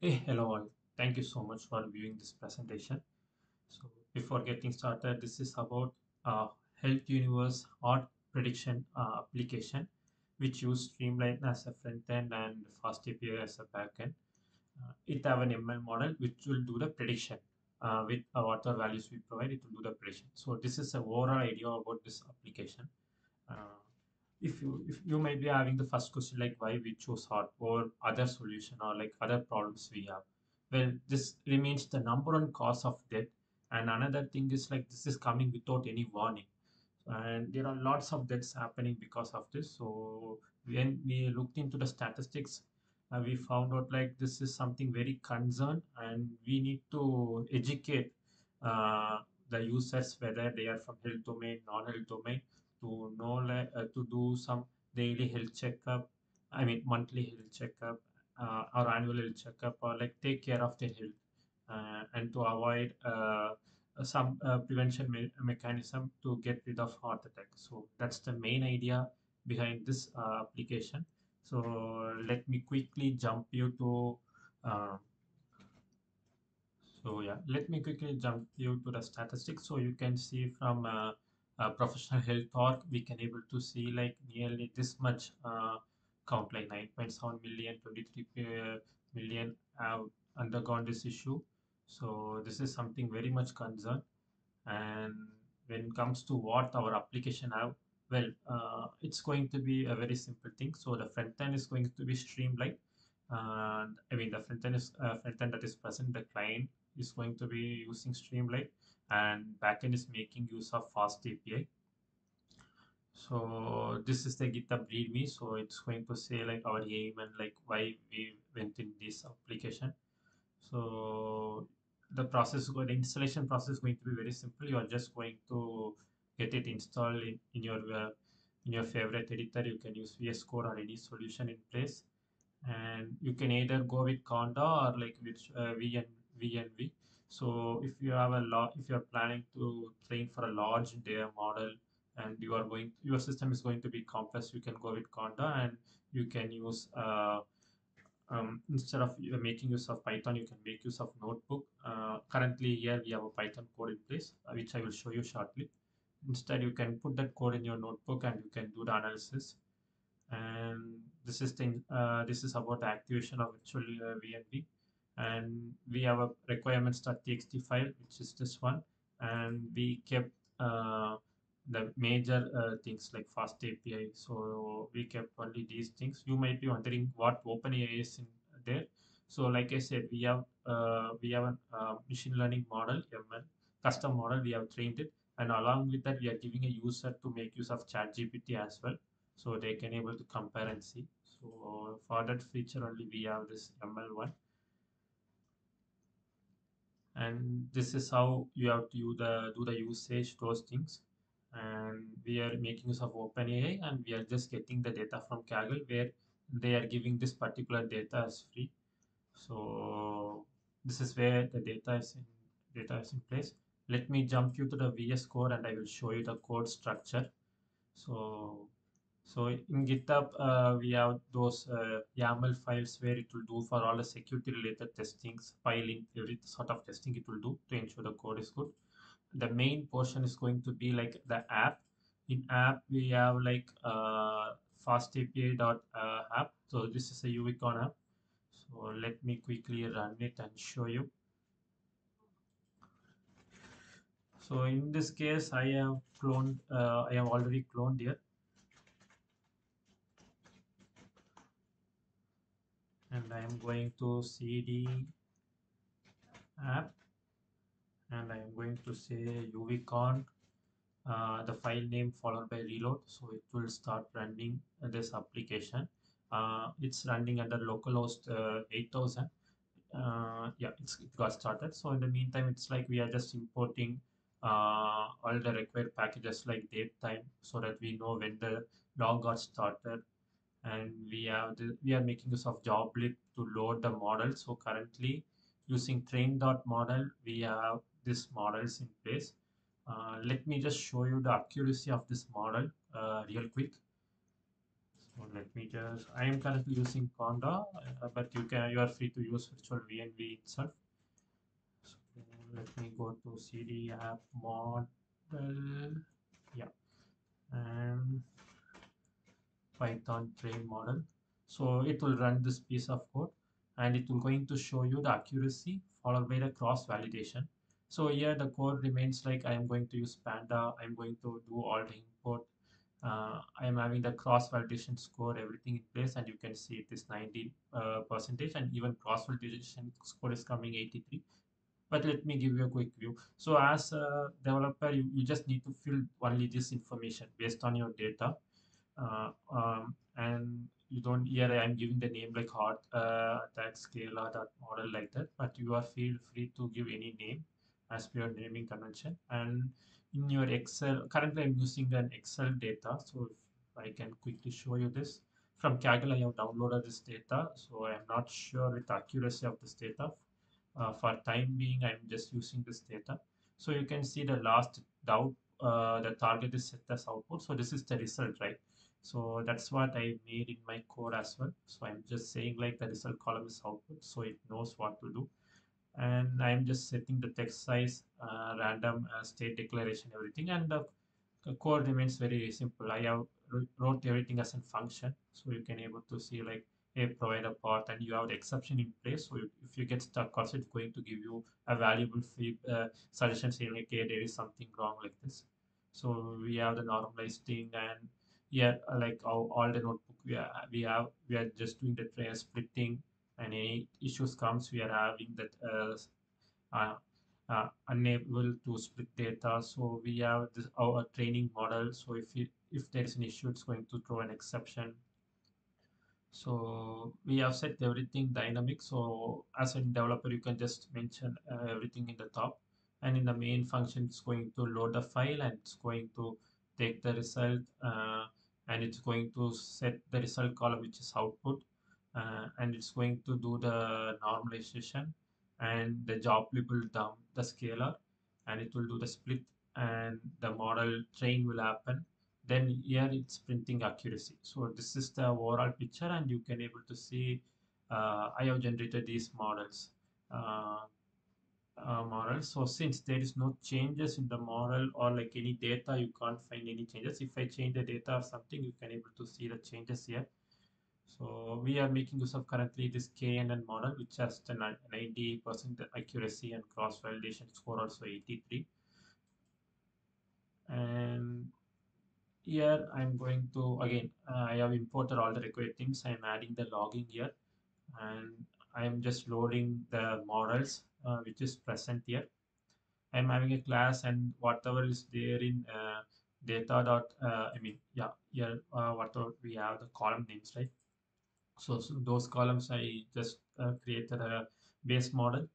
Hey, hello all. Thank you so much for viewing this presentation. So before getting started, this is about Health Universe art prediction application, which use Streamlit as a front end and Fastapi as a backend. It have an ML model which will do the prediction with whatever values we provide. It will do the prediction. So this is a overall idea about this application. Uh, if you might be having the first question like why we choose hot or other solution or like other problems we have, well, this remains the number one cause of death. And another thing is like this is coming without any warning, and there are lots of deaths happening because of this. So when we looked into the statistics, we found out like this is something very concerned, and we need to educate uh, the users whether they are from health domain, non-health domain, to know like to do some daily health checkup. I mean monthly health checkup or annual health checkup, or like take care of their health, and to avoid some prevention mechanism to get rid of heart attack. So that's the main idea behind this application. So let me quickly jump you to uh, let me quickly jump you to the statistics. So you can see from professional health org, we can able to see like nearly this much count, like 9.7 million, 23 million have undergone this issue. So this is something very much concern. And when it comes to what our application have, well, it's going to be a very simple thing. So the front end is going to be streamlined. I mean, the front end that is present, the client is going to be using Streamlit, and backend is making use of Fast API. So this is the GitHub README. So it's going to say like our aim and like why we went in this application. So the installation process is going to be very simple. You are just going to get it installed in your favorite editor. You can use VS Code or any solution in place, and you can either go with Conda or like with VNV. So if you are planning to train for a large data model, and your system is going to be complex, you can go with Conda, and you can use instead of making use of Python, you can make use of Notebook. Currently, here we have a Python code in place, which I will show you shortly. Instead, you can put that code in your notebook and you can do the analysis. And this is about the activation of virtual VNV. And we have a requirements.txt file, which is this one. And we kept the major things like fast API. So we kept only these things. You might be wondering what OpenAI is in there. So like I said, we have a machine learning model, ML, custom model. We have trained it, and along with that, we are giving a user to make use of ChatGPT as well, so they can able to compare and see. So for that feature only, we have this ML1, and this is how you have to do the usage, those things. And we are making use of OpenAI, and we are just getting the data from Kaggle, where they are giving this particular data as free. So this is where the data is in place. Let me jump you to the VS Code, and I will show you the code structure. So so in GitHub, we have those YAML files where it will do for all the security related testings, filing, every sort of testing it will do to ensure the code is good. The main portion is going to be like the app. In app, we have like fastapi.app. So this is a UVicon app. So let me quickly run it and show you. So in this case, I have already cloned here, and I am going to cd app, and I am going to say uvcon, the file name followed by reload. So it will start running this application. It's running under localhost 8000. Yeah, it got started. So in the meantime, it's like we are just importing all the required packages like date time, so that we know when the log got started. And we are making use of joblit to load the model. So currently using train.model, we have these models in place. Let me just show you the accuracy of this model real quick. So let me just, I am currently using Conda, but you are free to use virtual VNV itself. So let me go to CD app model, yeah, and Python train model. So it will run this piece of code and it will going to show you the accuracy followed by the cross validation. So here the code remains like I am going to use Panda. I'm going to do all the input. I am having the cross validation score, everything in place, and you can see it is 90 percentage, and even cross validation score is coming 83. But let me give you a quick view. So as a developer, you just need to fill only this information based on your data, and you don't, here I'm giving the name like hot attack scalar that model like that, but you are feel free to give any name as per your naming convention. And in your Excel, currently I'm using an Excel data, so if I can quickly show you this. From Kaggle I have downloaded this data, so I'm not sure with the accuracy of this data. For time being I'm just using this data. So you can see the last doubt, the target is set as output, so this is the result, right? So that's what I made in my code as well. So I'm just saying like the result column is output, so it knows what to do. And I'm just setting the text size, random state declaration, everything. And the code remains very simple. I have wrote everything as a function, so you can able to see like a provide a path, and you have the exception in place. So if you get stuck, also it's going to give you a valuable suggestion saying like, okay, there is something wrong like this. So we have the normalized thing, and yeah, like all the notebook we are just doing the splitting, and any issues comes we are having that uh, unable to split data. So we have this our training model. So if there is an issue, it's going to throw an exception. So we have set everything dynamic. So as a developer, you can just mention everything in the top, and in the main function, it's going to load the file and it's going to take the result, and it's going to set the result column, which is output, and it's going to do the normalization and the job label dump the scalar, and it will do the split, and the model train will happen. Then here it's printing accuracy. So this is the overall picture, and you can able to see I have generated these uh, models. So since there is no changes in the model or like any data, you can't find any changes. If I change the data or something, you can able to see the changes here. So we are making use of currently this KNN model, which has the 90% accuracy and cross validation score also 83. And here I'm going to again, I have imported all the required things. I'm adding the logging here, and I'm just loading the models which is present here. I'm having a class, and whatever is there in data dot, I mean, yeah, here whatever we have the column names, right? So those columns I just created a base model,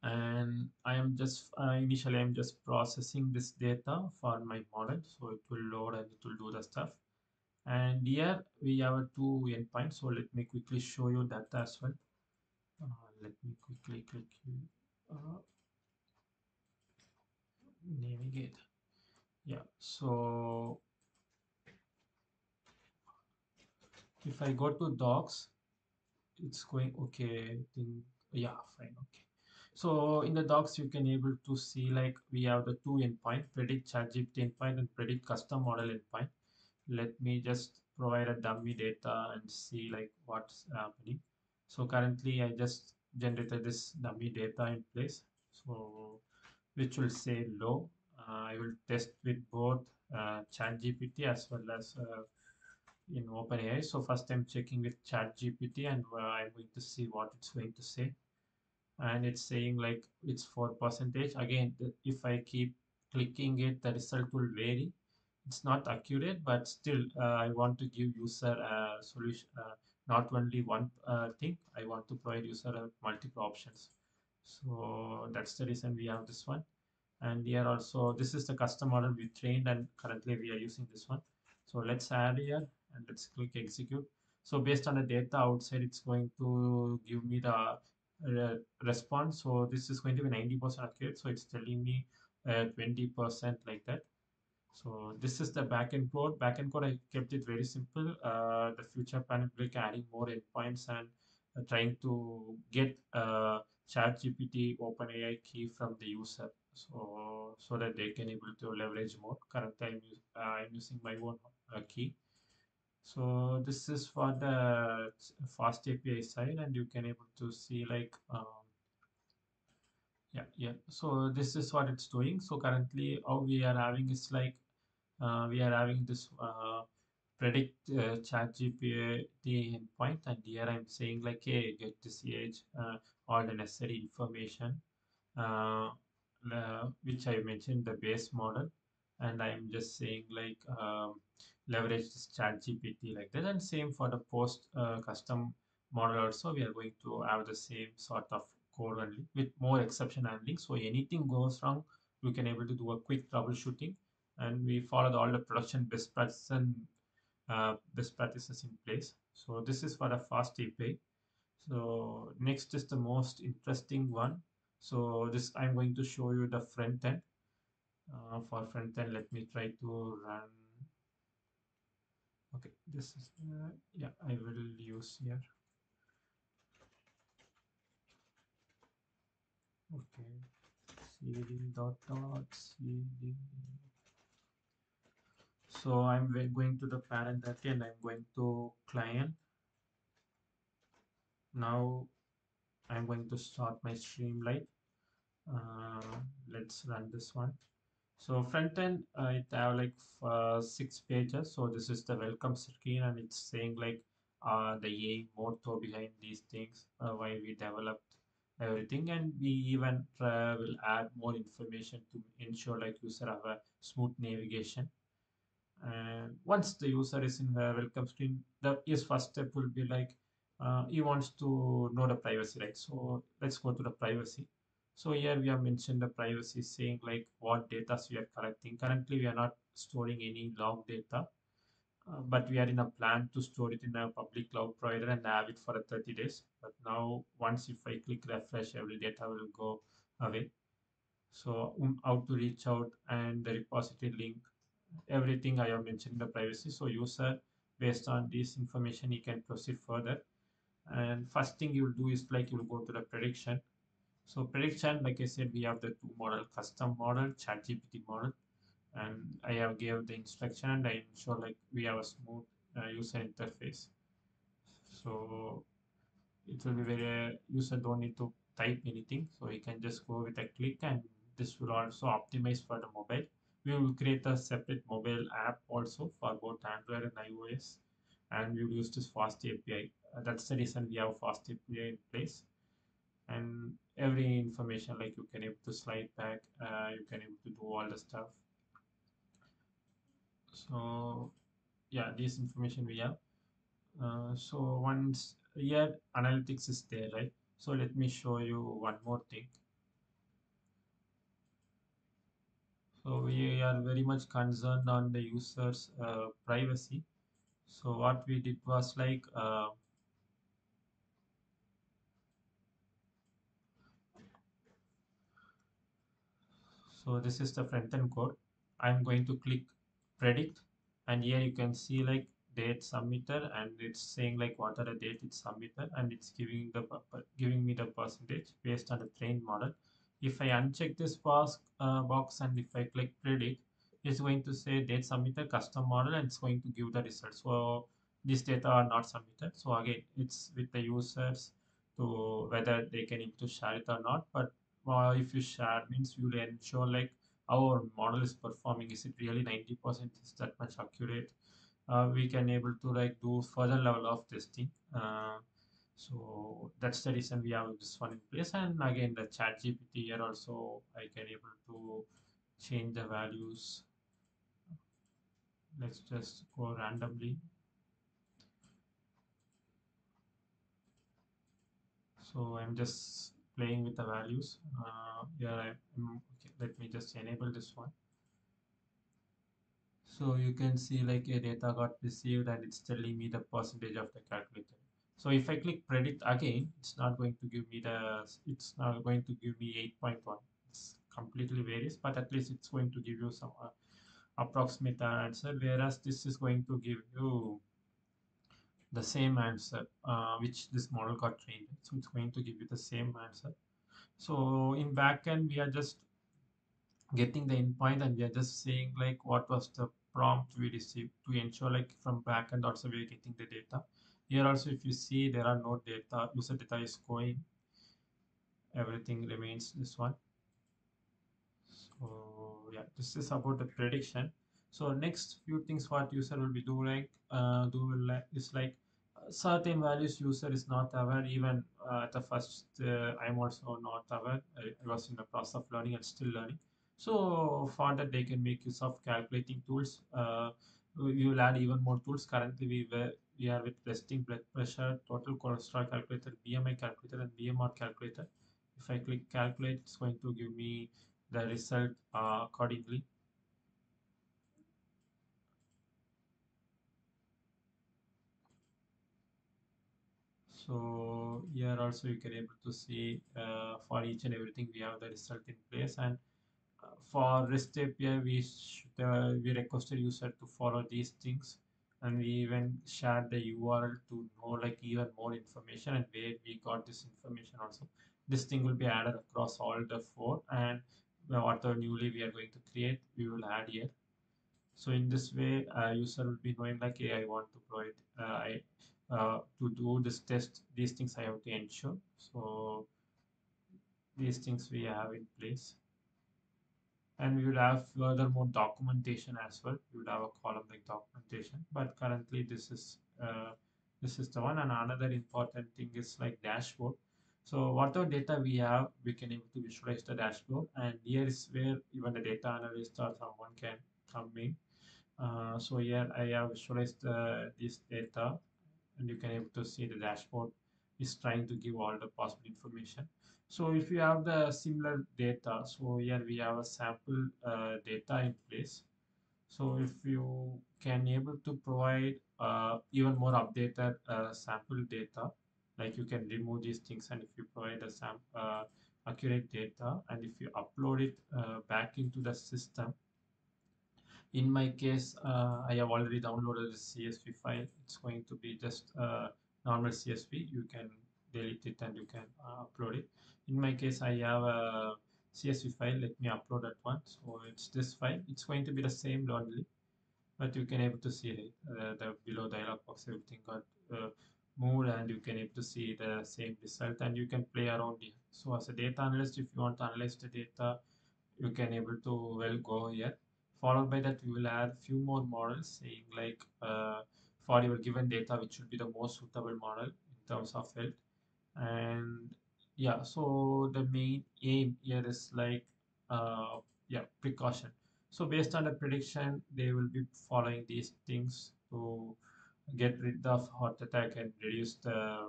and I am just initially I'm just processing this data for my model, so it will load and it will do the stuff. And here we have a two endpoints. So let me quickly show you that as well. Let me quickly click uh, navigate. Yeah. So if I go to docs, it's going okay. I think, yeah, fine. Okay. So in the docs, you can able to see like we have the two endpoint, predict ChatGPT endpoint and predict custom model endpoint. Let me just provide a dummy data and see like what's happening. So currently I just generated this dummy data in place, so which will say low. I will test with both ChatGPT as well as in OpenAI. So first I'm checking with ChatGPT, and I'm going to see what it's going to say. And it's saying like it's 4%. Again, if I keep clicking it, the result will vary. It's not accurate, but still I want to give user a solution, not only one thing. I want to provide user multiple options. So that's the reason we have this one. And here also, this is the custom model we trained, and currently we are using this one. So let's add here and let's click execute. So based on the data outside, it's going to give me the response. So this is going to be 90% accurate, so it's telling me 20% like that. So this is the backend code. Backend code, I kept it very simple. The future plan will be adding more endpoints and trying to get ChatGPT OpenAI key from the user, so that they can able to leverage more. Currently, I'm using my own key. So this is for the fast API side, and you can able to see like yeah. So this is what it's doing. So currently, how we are having is like we are having this predict chat GPT endpoint, and here I'm saying like, hey, get this age, all the necessary information, uh, which I mentioned the base model, and I'm just saying like leverage this chat GPT like that, and same for the post custom model also. We are going to have the same sort of code only with more exception handling. So anything goes wrong, we can able to do a quick troubleshooting, and we follow all the production best practices in place. So this is for the fast API. So next is the most interesting one. So this I'm going to show you the front end. For front end, let me try to run. Okay, this is yeah. I will use here. Okay, cd. So I'm going to the parent directory and I'm going to client. Now I'm going to start my Streamlit. Uh, let's run this one. So front end, it have like 6 pages. So this is the welcome screen, and it's saying like the aim, motto behind these things, why we developed everything, and we even will add more information to ensure like user have a smooth navigation. And once the user is in the welcome screen, the his first step will be like he wants to know the privacy, right? So let's go to the privacy. So here we have mentioned the privacy, saying like what data we are collecting. Currently, we are not storing any log data, but we are in a plan to store it in a public cloud provider and have it for 30 days. But now, once if I click refresh, every data will go away. So how to reach out and the repository link, everything I have mentioned in the privacy. So user, based on this information, he can proceed further. And first thing you will do is like you will go to the prediction. So prediction, like I said, we have the two model, custom model, ChatGPT model, and I have gave the instruction and I ensure like we have a smooth user interface. So it will be very user don't need to type anything, so you can just go with a click, and this will also optimize for the mobile. We will create a separate mobile app also for both Android and iOS, and we will use this fast API. That's the reason we have fast API in place, and every information like you can able to slide back, you can able to do all the stuff. So yeah, this information we have. So once here analytics is there, right? So let me show you one more thing. So we are very much concerned on the users' privacy. So what we did was like, so this is the front end code. I'm going to click predict, and here you can see like date submitted, and it's saying like what are the date it's submitted, and it's giving me the percentage based on the trained model. If I uncheck this box and if I click predict, it's going to say date submitted custom model, and it's going to give the result. So these data are not submitted. So again, it's with the users to whether they can able to share it or not. But if you share means you will ensure like our model is performing, is it really 90% is that much accurate. We can able to like do further level of testing. So that's the reason we have this one in place. And again, the chat GPT here also I can able to change the values. Let's just go randomly. So I'm just playing with the values. Here okay, let me just enable this one. So you can see like a data got received, and it's telling me the percentage of the calculator. So if I click predict again, it's not going to give me 8.1. It's completely varies, but at least it's going to give you some approximate answer, whereas this is going to give you the same answer which this model got trained in. So it's going to give you the same answer. So in backend, we are just getting the endpoint and we are just saying like what was the prompt we received to ensure like from backend also we are getting the data. Here also, if you see, there are no data, user data is going, everything remains this one. So yeah, this is about the prediction. So next few things what user will be is like certain values user is not aware. Even at the first, I'm also not aware. I was in the process of learning and still learning. So for that, they can make use of calculating tools. We will add even more tools. Currently, we are with resting blood pressure, total cholesterol calculator, BMI calculator, and BMR calculator. If I click calculate, it's going to give me the result accordingly. So here also you can able to see for each and everything we have the result in place. And for REST API, we requested user to follow these things, and we even shared the URL to know like even more information and where we got this information also. This thing will be added across all the four, and whatever newly we are going to create, we will add here. So in this way, user will be knowing like, hey, I want to provide, to do this test, these things I have to ensure. So these things we have in place. And we will have furthermore documentation as well. We will have a column like documentation, but currently this is the one. And another important thing is like dashboard. So whatever data we have, we can able to visualize the dashboard, and here is where even the data analyst or someone can come in. So here I have visualized this data, and you can able to see the dashboard is trying to give all the possible information. So if you have the similar data, so here we have a sample data in place. So if you can able to provide even more updated sample data, like you can remove these things, and if you provide a accurate data, and if you upload it back into the system. In my case, I have already downloaded the CSV file. It's going to be just normal CSV. You can delete it and you can upload it. In my case, I have a CSV file. Let me upload that one. So it's this file. It's going to be the same only, but you can able to see it. The below dialog box, everything got moved, and you can able to see the same result, and you can play around here. So as a data analyst, if you want to analyze the data, you can able to well go here. Followed by that, we will add few more models saying like for your given data, which should be the most suitable model in terms of health. And yeah, so the main aim here is like yeah, precaution. So based on the prediction, they will be following these things to get rid of heart attack and reduce the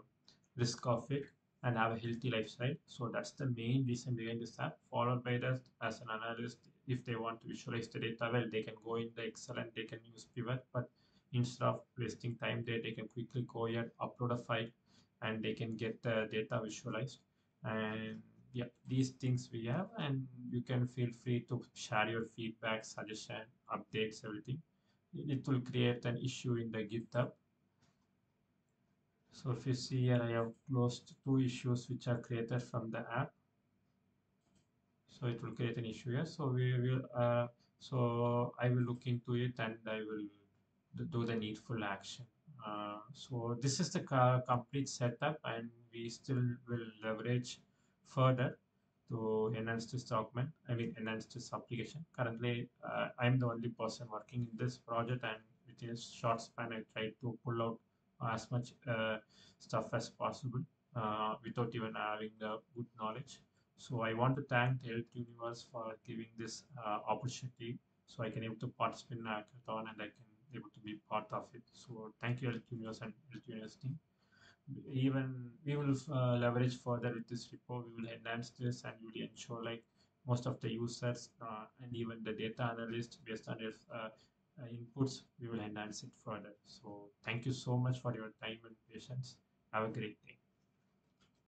risk of it and have a healthy lifestyle. So that's the main reason behind this app. Followed by that, as an analyst, if they want to visualize the data well, they can go in the Excel and they can use pivot. But instead of wasting time there, they can quickly go here, upload a file, and they can get the data visualized. And yeah, these things we have, and you can feel free to share your feedback, suggestion, updates, everything. It will create an issue in the GitHub. So if you see here, I have closed two issues which are created from the app. So it will create an issue here. So we will, so I will look into it and I will do the needful action. So this is the complete setup, and we still will leverage further to enhance this document. I mean, enhance this application. Currently, I'm the only person working in this project, and within a short span, I tried to pull out as much stuff as possible without even having the good knowledge. So I want to thank the Health Universe for giving this opportunity, so I can able to participate in the hackathon and I can able to be part of it. So thank you, Health Universe and Health Universe team. Even we will leverage further with this repo. We will enhance this and we will ensure like most of the users and even the data analyst based on their inputs, we will enhance it further. So thank you so much for your time and patience. Have a great day.